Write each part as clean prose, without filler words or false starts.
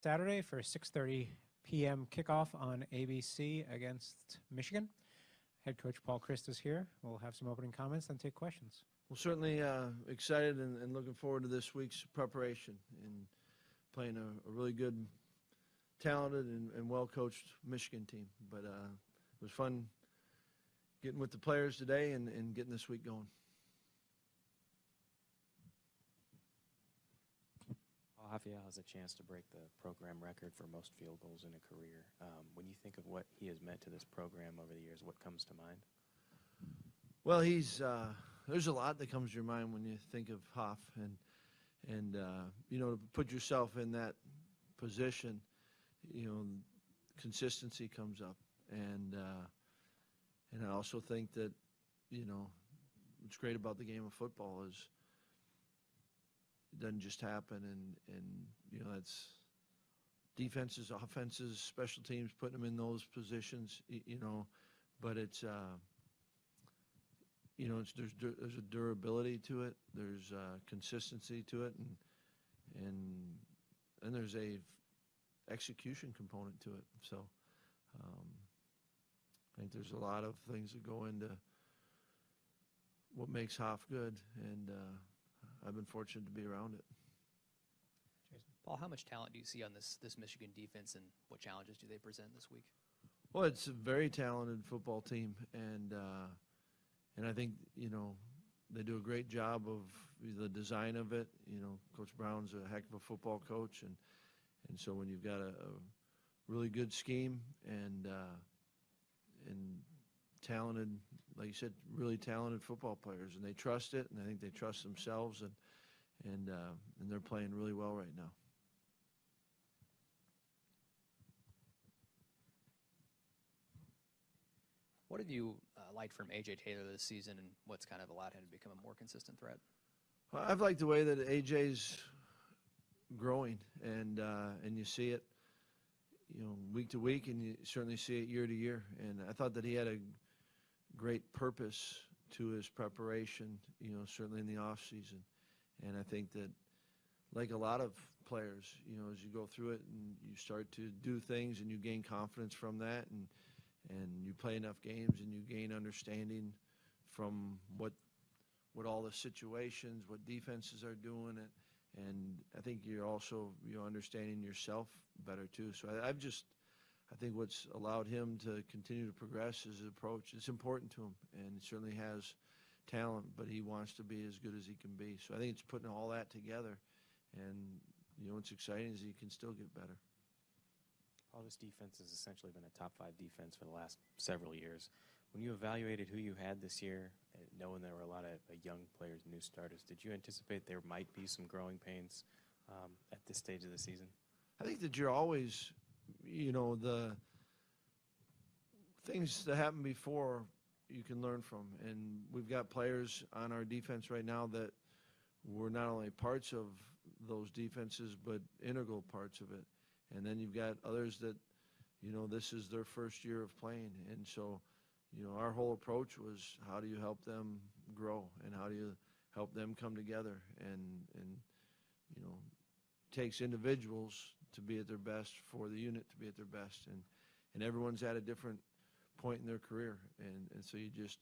Saturday for 6:30 p.m. kickoff on ABC against Michigan. Head coach Paul Chryst is here. We'll have some opening comments and take questions. Well, certainly excited and looking forward to this week's preparation and playing a really good, talented, and well-coached Michigan team. But it was fun getting with the players today and getting this week going. Rafael has a chance to break the program record for most field goals in a career. When you think of what he has meant to this program over the years, what comes to mind? Well, there's a lot that comes to your mind when you think of Hoff, and to put yourself in that position, consistency comes up, and I also think that what's great about the game of football is it doesn't just happen, and that's defenses, offenses, special teams, putting them in those positions, but it's there's a durability to it, there's consistency to it, and there's a execution component to it. So I think there's a lot of things that go into what makes Hoff good, and I've been fortunate to be around it. Jason. Paul, how much talent do you see on this Michigan defense, and what challenges do they present this week? Well, it's a very talented football team, and I think they do a great job of the design of it. Coach Brown's a heck of a football coach, and so when you've got a really good scheme and talented, like you said, really talented football players, and they trust it, and I think they trust themselves, and they're playing really well right now. What have you liked from A.J. Taylor this season, and what's kind of allowed him to become a more consistent threat? Well, I've liked the way that A.J.'s growing, and you see it, week to week, and you certainly see it year to year. And I thought that he had a great purpose to his preparation, certainly in the off season. And I think that, like a lot of players, as you go through it and you start to do things and you gain confidence from that, and you play enough games and you gain understanding from what all the situations, what defenses are doing it, and I think you're also understanding yourself better too. So I think what's allowed him to continue to progress is his approach. It's important to him, and he certainly has talent, but he wants to be as good as he can be. So I think it's putting all that together, and what's exciting is he can still get better. Well, this defense has essentially been a top 5 defense for the last several years. When you evaluated who you had this year, knowing there were a lot of young players, new starters, did you anticipate there might be some growing pains at this stage of the season? I think that you're always, the things that happened before you can learn from. And we've got players on our defense right now that were not only parts of those defenses, but integral parts of it. And then you've got others that, this is their first year of playing. And so, our whole approach was, how do you help them grow, and how do you help them come together? And it takes individuals to be at their best for the unit to be at their best. And everyone's at a different point in their career. And so you just,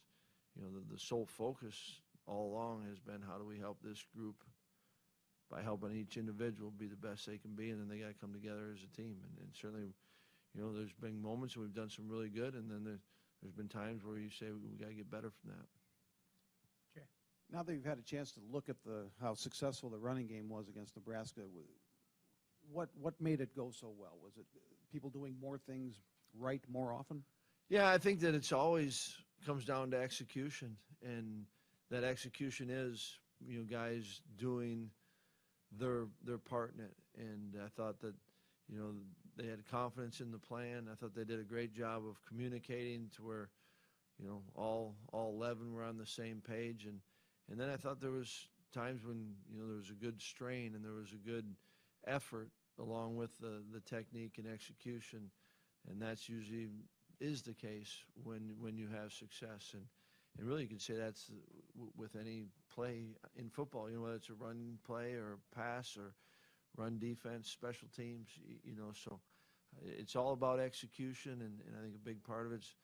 the sole focus all along has been, how do we help this group by helping each individual be the best they can be, and then they got to come together as a team. And certainly, there's been moments where we've done some really good, and then there's been times where you say we got to get better from that. Jay. Now that you've had a chance to look at how successful the running game was against Nebraska, what made it go so well? Was it people doing more things right more often? Yeah, I think that it's always comes down to execution, and that execution is guys doing their part in it. And I thought that they had confidence in the plan. I thought they did a great job of communicating to where all 11 were on the same page. And then I thought there was times when there was a good strain and there was a good effort along with the technique and execution, and that's usually is the case when you have success. And really you can say that's with any play in football, whether it's a run play or a pass or run defense, special teams, so it's all about execution, and I think a big part of it's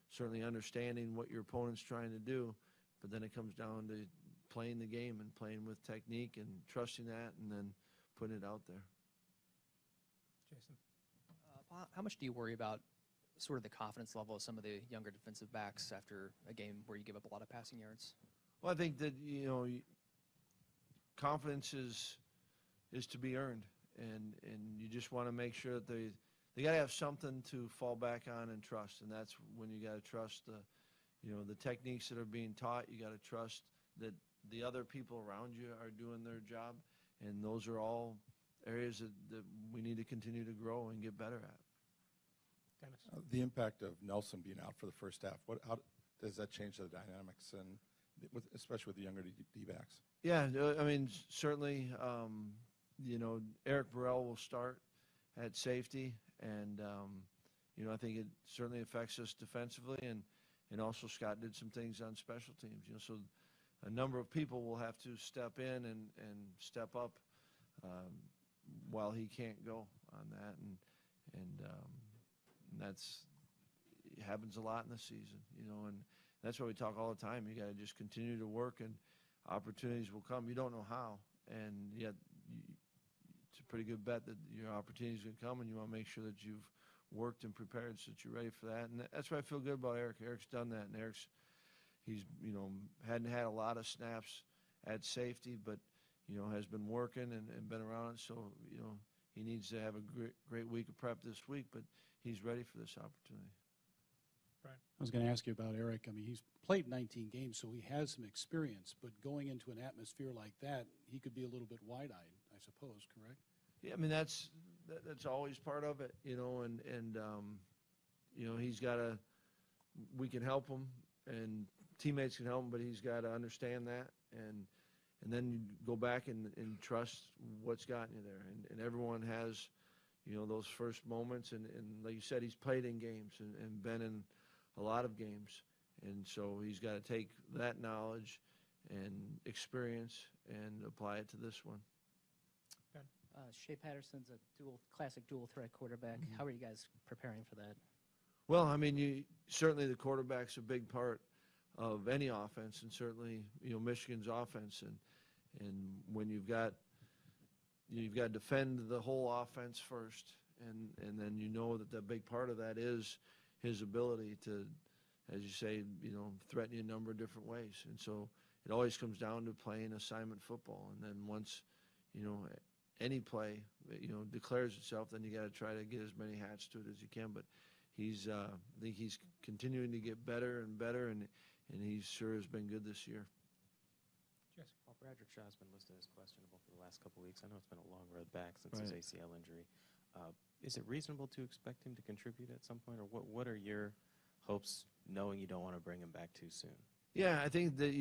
certainly understanding what your opponent's trying to do, but then it comes down to playing the game and playing with technique and trusting that and then putting it out there. Jason. How much do you worry about sort of the confidence level of some of the younger defensive backs after a game where you give up a lot of passing yards? Well, I think that, confidence is to be earned, and you just want to make sure that they got to have something to fall back on and trust, and that's when you got to trust the techniques that are being taught. You got to trust that the other people around you are doing their job, and those are all areas that we need to continue to grow and get better at. Dennis. The impact of Nelson being out for the first half, how does that change the dynamics, and especially with the younger D-backs? Yeah, I mean, certainly, Eric Burrell will start at safety, and, I think it certainly affects us defensively, and also Scott did some things on special teams, so a number of people will have to step in and step up while he can't go on that, and that's it happens a lot in the season, and that's why we talk all the time. You got to just continue to work, and opportunities will come. You don't know how, and yet it's a pretty good bet that your opportunities going to come, and you want to make sure that you've worked and prepared so that you're ready for that. And that's why I feel good about Eric. Eric's done that, and he's hadn't had a lot of snaps at safety, but has been working and been around it. So he needs to have a great week of prep this week, but he's ready for this opportunity. Right. I was going to ask you about Eric. I mean, he's played 19 games, so he has some experience, but going into an atmosphere like that, he could be a little bit wide-eyed, I suppose, correct? Yeah, I mean, that's always part of it, he's got to, we can help him, and teammates can help him, but he's got to understand that, and then you go back and trust what's gotten you there, and everyone has, those first moments, and like you said, he's played in games and been in a lot of games, and so he's got to take that knowledge and experience and apply it to this one. Shea Patterson's a classic dual threat quarterback. Mm-hmm. How are you guys preparing for that? Well, I mean, certainly the quarterback's a big part of any offense, and certainly Michigan's offense, and when you've got to defend the whole offense first, and then that the big part of that is his ability to, as you say, threaten you a number of different ways, and so it always comes down to playing assignment football, and then once any play declares itself, then you got to try to get as many hats to it as you can. But I think he's continuing to get better and better, and he sure has been good this year. Yes. Well, Bradrick Shaw's been listed as questionable for the last couple of weeks. I know it's been a long road back since Right. his ACL injury. Is it reasonable to expect him to contribute at some point, or what are your hopes, knowing you don't want to bring him back too soon? Yeah, I think that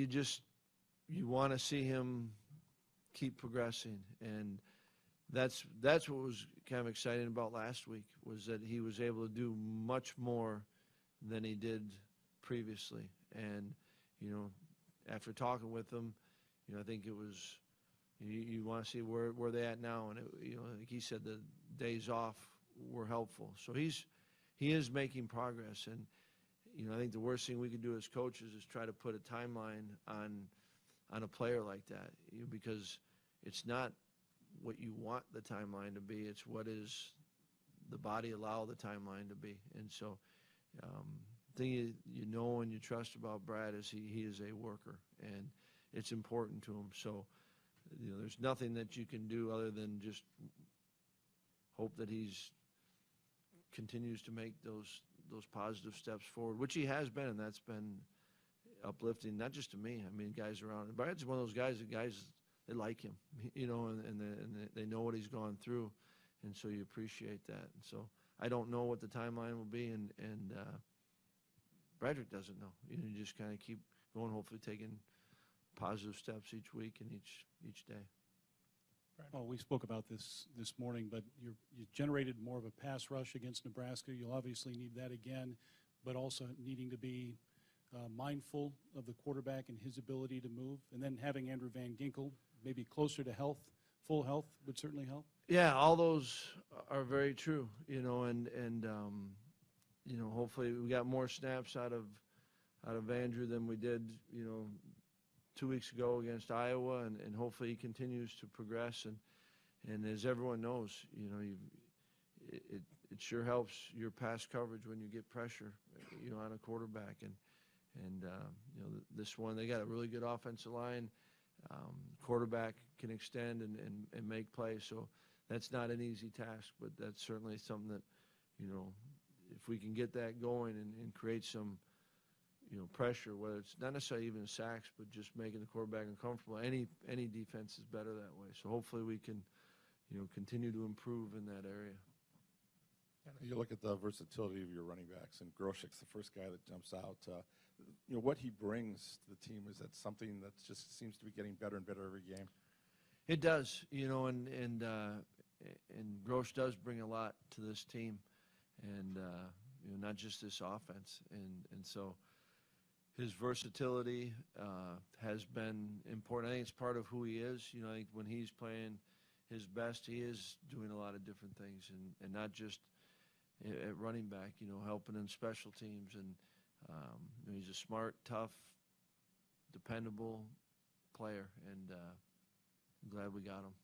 you want to see him keep progressing, and that's what was kind of exciting about last week, was that he was able to do much more than he did previously. And after talking with him, I think it was you want to see where they at now, and like he said, the days off were helpful. So he is making progress, and I think the worst thing we could do as coaches is try to put a timeline on a player like that, because it's not what you want the timeline to be, it's what is the body allow the timeline to be. And so the thing and you trust about Brad is he is a worker, and it's important to him. So there's nothing that you can do other than just hope that he's continues to make those positive steps forward, which he has been, and that's been uplifting, not just to me. I mean, guys around him. Brad's one of those guys they like him, and they know what he's gone through, and so you appreciate that. And so I don't know what the timeline will be, and Bradrick doesn't know. You just kind of keep going, hopefully taking positive steps each week and each day. Well, we spoke about this morning, but you generated more of a pass rush against Nebraska. You'll obviously need that again, but also needing to be mindful of the quarterback and his ability to move, and then having Andrew Van Ginkel maybe closer to health full health would certainly help? Yeah, all those are very true, and hopefully we got more snaps out of Andrew than we did, 2 weeks ago against Iowa, and hopefully he continues to progress. And as everyone knows, it sure helps your pass coverage when you get pressure, on a quarterback. And this one, they got a really good offensive line. Quarterback can extend and make plays. So that's not an easy task, but that's certainly something that, if we can get that going and create some, pressure, whether it's not necessarily even sacks, but just making the quarterback uncomfortable, any defense is better that way. So hopefully we can, continue to improve in that area. You look at the versatility of your running backs, and Groshek's the first guy that jumps out. What he brings to the team, is that something that just seems to be getting better and better every game? It does, and Grosh does bring a lot to this team, and not just this offense, and so his versatility has been important. I think it's part of who he is. I think when he's playing his best, he is doing a lot of different things, and not just at running back, helping in special teams. And he's a smart, tough, dependable player, and I'm glad we got him.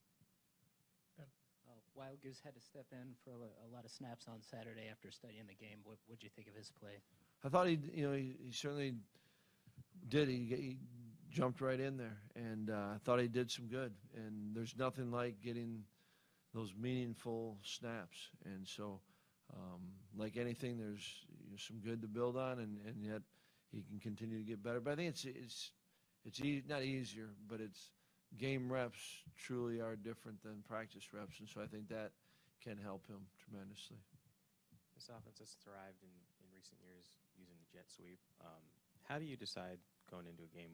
Wildgoose had to step in for a lot of snaps on Saturday after studying the game. What did you think of his play? I thought he certainly did. He jumped right in there, and I thought he did some good. And there's nothing like getting those meaningful snaps. And so, like anything, there's some good to build on, and yet he can continue to get better. But I think it's not easier, but it's game reps truly are different than practice reps, and so I think that can help him tremendously. This offense has thrived in recent years using the jet sweep. How do you decide going into a game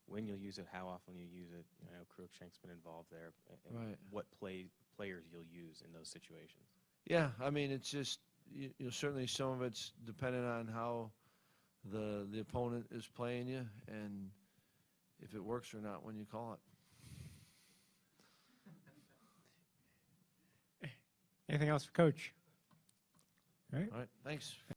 when you'll use it, how often you use it? I know Cruikshank's been involved there, and Right. what players you'll use in those situations. Yeah, I mean, it's just certainly some of it's dependent on how the opponent is playing you, and if it works or not when you call it. Anything else for Coach? All right. All right, thanks.